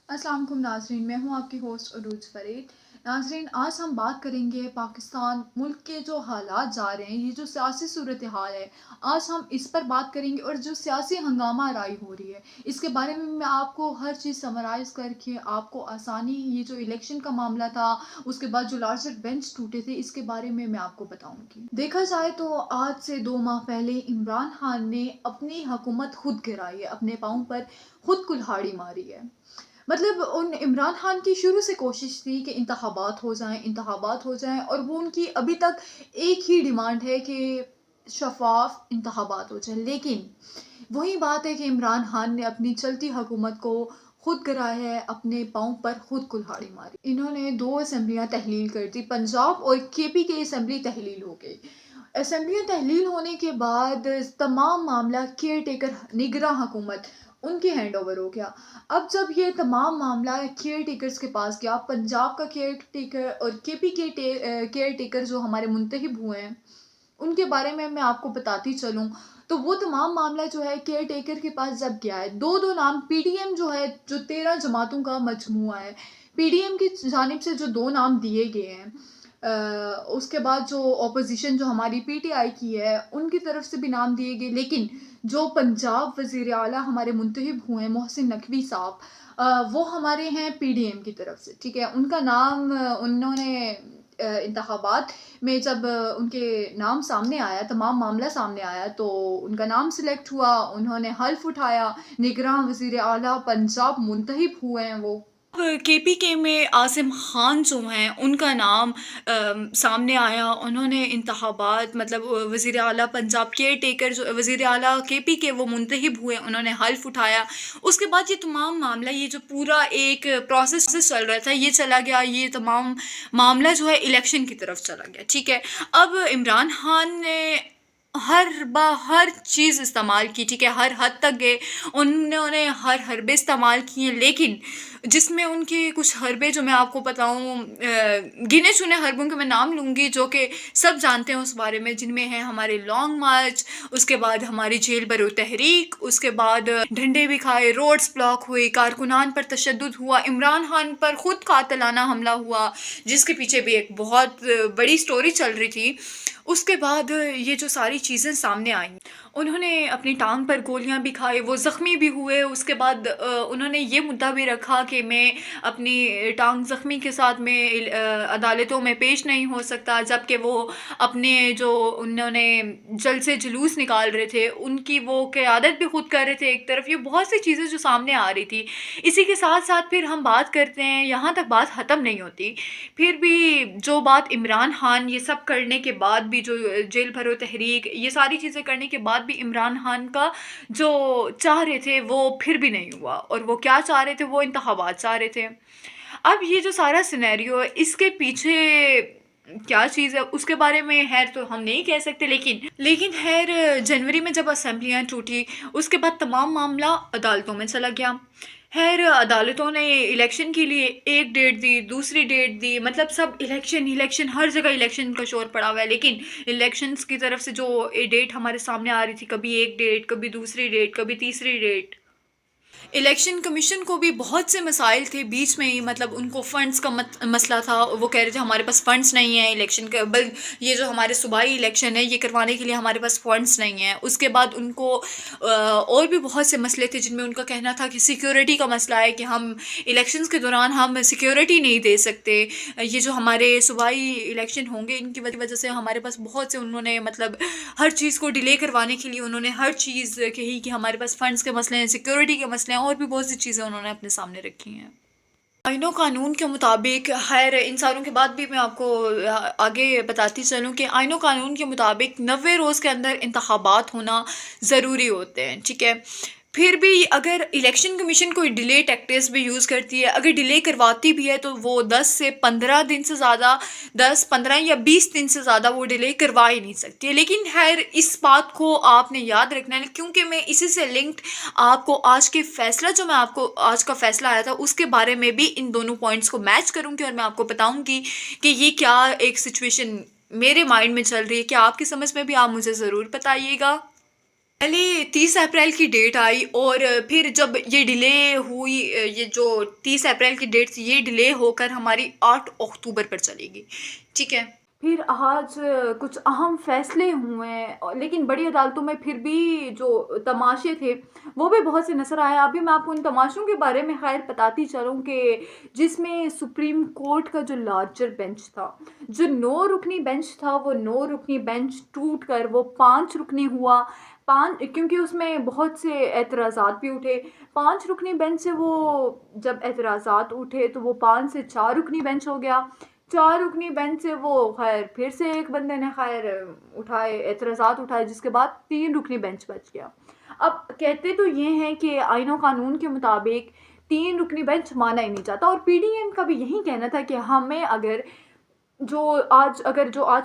अस्सलाम वालेकुम नाज़रीन, मैं हूँ आपकी होस्ट अरूज फरीद। नाज़रीन, आज हम बात करेंगे पाकिस्तान मुल्क के जो हालात जा रहे हैं, ये जो सियासी सूरत हाल है, आज हम इस पर बात करेंगे। और जो सियासी हंगामा राई हो रही है, इसके बारे में मैं आपको हर चीज़ समराइज़ करके आपको आसानी, ये जो इलेक्शन का मामला था, उसके बाद जो लार्जर बेंच टूटे थे, इसके बारे में मैं आपको बताऊंगी। देखा जाए तो आज से 2 माह पहले इमरान खान ने अपनी हुकूमत खुद गिराई है, अपने पाँव पर खुद कुल्हाड़ी मारी है। मतलब उन इमरान खान की शुरू से कोशिश थी कि इंतखाबात हो जाएं, और वो उनकी अभी तक एक ही डिमांड है कि शफाफ इंतखाबात हो जाए। लेकिन वही बात है कि इमरान खान ने अपनी चलती हुकूमत को खुद गिराया है, अपने पाँव पर खुद कुल्हाड़ी मारी। इन्होंने 2 असेंबलियाँ तहलील कर दी, पंजाब और केपी की असेंबली तहलील हो गई। असेंबलियाँ तहलील होने के बाद तमाम मामला केयर टेकर निगरां हुकूमत उनके हैंड ओवर हो गया। अब जब ये तमाम मामला केयर टेकर्स के पास गया, पंजाब का केयर टेकर और केपी के केयर टेकर जो हमारे मुंतखब हुए हैं, उनके बारे में मैं आपको बताती चलूँ, तो वो तमाम मामला जो है केयर टेकर के पास जब गया है, दो दो नाम पीडीएम जो है, जो 13 जमातों का मजमुआ है, पीडीएम की जानिब से जो 2 नाम दिए गए हैं, उसके बाद जो अपोजिशन जो हमारी पीटीआई की है, उनकी तरफ से भी नाम दिए गए। लेकिन जो पंजाब वज़ीर आला हमारे मुंतखब हुए हैं, मोहसिन नकवी साहब, वो हमारे हैं पीडीएम की तरफ से, ठीक है। उनका नाम उन्होंने इंतखाबात में जब उनके नाम सामने आया, तमाम मामला सामने आया, तो उनका नाम सिलेक्ट हुआ, उन्होंने हल्फ उठाया, निगरान वज़ीर आला पंजाब मुंतखब हुए हैं वो। केपीके में आसिम खान जो हैं उनका नाम सामने आया। उन्होंने इंतखाबात मतलब वज़ीर आला पंजाब केयर टेकर जो वज़ीर आला केपी के वो मुंतखब हुए, उन्होंने हल्फ उठाया। उसके बाद ये तमाम मामला, ये जो पूरा एक प्रोसेस चल रहा था, ये चला गया, ये तमाम मामला जो है इलेक्शन की तरफ चला गया, ठीक है। अब इमरान खान ने हर चीज़ इस्तेमाल की, ठीक है, हर हद तक गए, उन्होंने हर हरबे इस्तेमाल किए। लेकिन जिसमें उनके कुछ हरबे जो मैं आपको बताऊं, गिने चुने हरबों के मैं नाम लूँगी जो कि सब जानते हैं उस बारे में, जिनमें है हमारे लॉन्ग मार्च, उसके बाद हमारी जेल बरो तहरीक, उसके बाद डंडे भी खाए, रोड्स ब्लॉक हुए, कारकुनान पर तशद्दुद हुआ, इमरान खान पर खुद कातलाना हमला हुआ, जिसके पीछे भी एक बहुत बड़ी स्टोरी चल रही थी। उसके बाद ये जो सारी चीज़ें सामने आई, उन्होंने अपनी टांग पर गोलियां भी खाई, वो ज़ख्मी भी हुए। उसके बाद उन्होंने ये मुद्दा भी रखा कि मैं अपनी टांग ज़ख्मी के साथ में अदालतों में पेश नहीं हो सकता, जबकि वो अपने जो उन्होंने जल से जुलूस निकाल रहे थे, उनकी वो क़यादत भी खुद कर रहे थे एक तरफ। ये बहुत सी चीज़ें जो सामने आ रही थी। इसी के साथ साथ फिर हम बात करते हैं, यहाँ तक बात ख़त्म नहीं होती। फिर भी जो बात इमरान खान ये सब करने के बाद भी, जो जेल भरो तहरीक, ये सारी चीज़ें करने के बाद भी इमरान खान का जो चाह रहे थे वो फिर भी नहीं हुआ। और वो क्या चाह रहे थे? वो इंतखाबात चाह रहे थे। अब ये जो सारा सिनेरियो है, इसके पीछे क्या चीज़ है उसके बारे में खैर तो हम नहीं कह सकते। लेकिन खैर जनवरी में जब असेंबलियाँ टूटी, उसके बाद तमाम मामला अदालतों में चला गया। खैर अदालतों ने इलेक्शन के लिए एक डेट दी, दूसरी डेट दी, मतलब सब इलेक्शन, हर जगह इलेक्शन का शोर पड़ा हुआ है। लेकिन इलेक्शंस की तरफ से जो डेट हमारे सामने आ रही थी, कभी एक डेट, कभी दूसरी डेट, कभी तीसरी डेट। इलेक्शन कमीशन को भी बहुत से मसाइल थे बीच में ही, मतलब उनको फ़ंड्स का मसला था। वो कह रहे थे हमारे पास फ़ंड्स नहीं है इलेक्शन का, ये जो हमारे सूबाई इलेक्शन है ये करवाने के लिए हमारे पास फ़ंड्स नहीं है। उसके बाद उनको और भी बहुत से मसले थे, जिनमें उनका कहना था कि सिक्योरिटी का मसला है, कि हम इलेक्शंस के दौरान हम सिक्योरिटी नहीं दे सकते। ये जो हमारे सूबाई इलेक्शन होंगे, इनकी वजह से हमारे पास बहुत से, उन्होंने मतलब हर चीज़ को डिले करवाने के लिए उन्होंने हर चीज़ कही कि हमारे पास फ़ंड्स के मसले हैं, सिक्योरिटी के मसले हैं, और भी बहुत सी चीज़ें उन्होंने अपने सामने रखी हैं। आइनो कानून के मुताबिक, खैर इन सारों के बाद भी मैं आपको आगे बताती चलूँ कि आइनो कानून के मुताबिक 90 रोज़ के अंदर इंतखाबात होना ज़रूरी होते हैं, ठीक है। फिर भी अगर इलेक्शन कमीशन कोई डिले टैक्टिक्स भी यूज़ करती है, अगर डिले करवाती भी है, तो वो 10 से 15 दिन से ज़्यादा, 10, 15 या 20 दिन से ज़्यादा वो डिले करवा ही नहीं सकती है। लेकिन खैर इस बात को आपने याद रखना है, क्योंकि मैं इसी से लिंक्ड आपको आज के फ़ैसला, जो मैं आपको आज का फ़ैसला आया था, उसके बारे में भी इन दोनों पॉइंट्स को मैच करूँगी, और मैं आपको बताऊँगी कि ये क्या एक सिचुएशन मेरे माइंड में चल रही है। क्या आपकी समझ में भी? आप मुझे ज़रूर बताइएगा। पहले 30 अप्रैल की डेट आई और फिर जब ये डिले हुई, ये जो 30 अप्रैल की डेट थी ये डिले होकर हमारी 8 अक्टूबर पर चलेगी, ठीक है। फिर आज कुछ अहम फैसले हुए हैं लेकिन बड़ी अदालतों में फिर भी जो तमाशे थे वो भी बहुत से नज़र आए। अभी मैं आपको उन तमाशों के बारे में खैर बताती चलूँ कि जिसमें सुप्रीम कोर्ट का जो लार्जर बेंच था, जो 9 रुकनी बेंच था, वो 9 रुकनी बेंच टूट कर वो 5 रुकनी हुआ। 5 क्योंकि उसमें बहुत से एतराज़ात भी उठे। 5 रुकनी बेंच से वो जब एतराज़ात उठे तो वो 5 से 4 रुकनी बेंच हो गया। 4 रुकनी बेंच से वो खैर फिर से एक बंदे ने खैर उठाए, एतराज़ात उठाए, जिसके बाद 3 रुकनी बेंच बच गया। अब कहते तो ये हैं कि आईन और कानून के मुताबिक 3 रुकनी बेंच माना ही नहीं जाता और पीडीएम का भी यही कहना था कि हमें अगर जो आज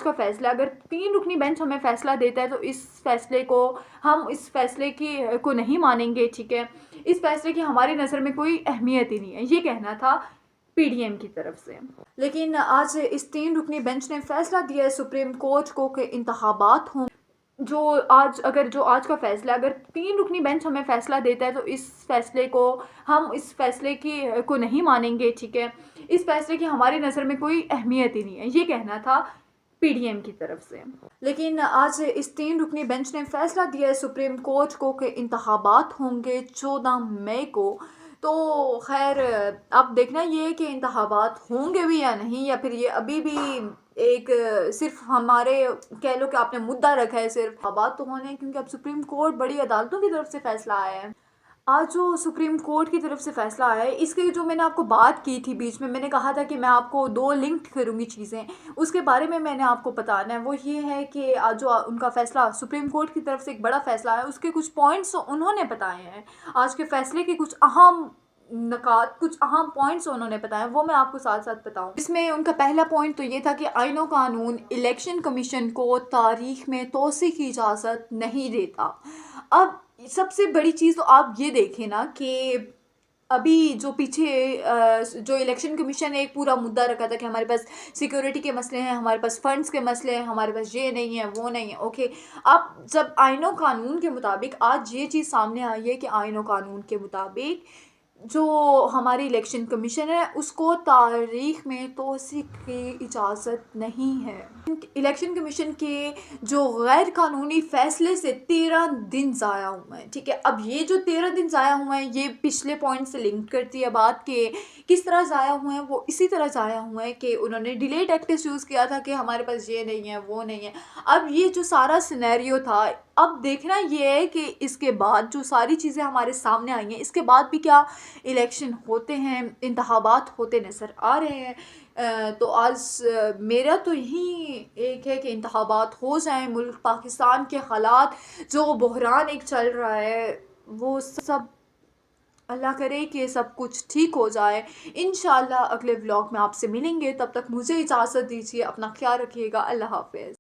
का फ़ैसला, अगर 3 रुकनी बेंच हमें फ़ैसला देता है तो इस फ़ैसले को नहीं मानेंगे, ठीक है। इस फ़ैसले की हमारी नज़र में कोई अहमियत ही नहीं है, ये कहना था पीडीएम की तरफ से। लेकिन आज इस 3 रुकनी बेंच ने फ़ैसला दिया है सुप्रीम कोर्ट को कि इंतखाबात हों। जो आज का फ़ैसला, अगर 3 रुकनी बेंच हमें फ़ैसला देता है तो इस फ़ैसले को नहीं मानेंगे, ठीक है। इस फ़ैसले की हमारी नज़र में कोई अहमियत ही नहीं है, ये कहना था पीडीएम की तरफ से। लेकिन आज इस 3 रुकनी बेंच ने फ़ैसला दिया है सुप्रीम कोर्ट को कि इंतखाबात होंगे 14 मई को। तो खैर अब देखना ये है कि इंतखाबात होंगे भी या नहीं, या फिर ये अभी भी एक सिर्फ हमारे कह लो कि आपने मुद्दा रखा है सिर्फ। इंतखाबात तो होने हैं क्योंकि अब सुप्रीम कोर्ट बड़ी अदालतों की तरफ से फ़ैसला आया है। आज जो सुप्रीम कोर्ट की तरफ से फ़ैसला आया है, इसके जो मैंने आपको बात की थी बीच में, मैंने कहा था कि मैं आपको 2 लिंक करूँगी चीज़ें, उसके बारे में मैंने आपको बताना है। वो ये है कि आज जो उनका फ़ैसला सुप्रीम कोर्ट की तरफ से एक बड़ा फ़ैसला है, उसके कुछ पॉइंट्स उन्होंने बताए हैं। आज के फ़ैसले के कुछ अहम कुछ अहम पॉइंट्स उन्होंने बताए, वो मैं आपको साथ साथ बताऊँ। इसमें उनका पहला पॉइंट तो ये था कि आईन और कानून इलेक्शन कमीशन को तारीख में तोसी की इजाज़त नहीं देता। अब सबसे बड़ी चीज़ तो आप ये देखें ना कि अभी जो पीछे जो इलेक्शन कमीशन ने एक पूरा मुद्दा रखा था कि हमारे पास सिक्योरिटी के मसले हैं, हमारे पास फंड्स के मसले हैं, हमारे पास ये नहीं है, वो नहीं है, ओके। अब जब आईन और कानून के मुताबिक आज ये चीज़ सामने आई है कि आईन और कानून के मुताबिक जो हमारी इलेक्शन कमीशन है उसको तारीख में तोसी की इजाज़त नहीं है। इलेक्शन कमीशन के जो गैर कानूनी फ़ैसले से 13 दिन ज़ाया हुए हैं, ठीक है। अब ये जो 13 दिन ज़ाया हुए हैं ये पिछले पॉइंट से लिंक करती है बात कि किस तरह ज़ाया हुए हैं। वो इसी तरह ज़ाया हुए हैं कि उन्होंने डिले टैक्टिक्स यूज़ किया था कि हमारे पास ये नहीं है, वो नहीं है। अब ये जो सारा सिनेरियो था, अब देखना ये है कि इसके बाद जो सारी चीज़ें हमारे सामने आई हैं, इसके बाद भी क्या इलेक्शन होते हैं, इंतखाबात होते नज़र आ रहे हैं। तो आज मेरा तो यही एक है कि इंतखाबात हो जाएं। मुल्क पाकिस्तान के हालात जो बहरान एक चल रहा है वो सब, अल्लाह करे कि सब कुछ ठीक हो जाए। इंशाअल्लाह अगले व्लॉग में आपसे मिलेंगे, तब तक मुझे इजाज़त दीजिए, अपना ख्याल रखिएगा। अल्लाह हाफ़िज़।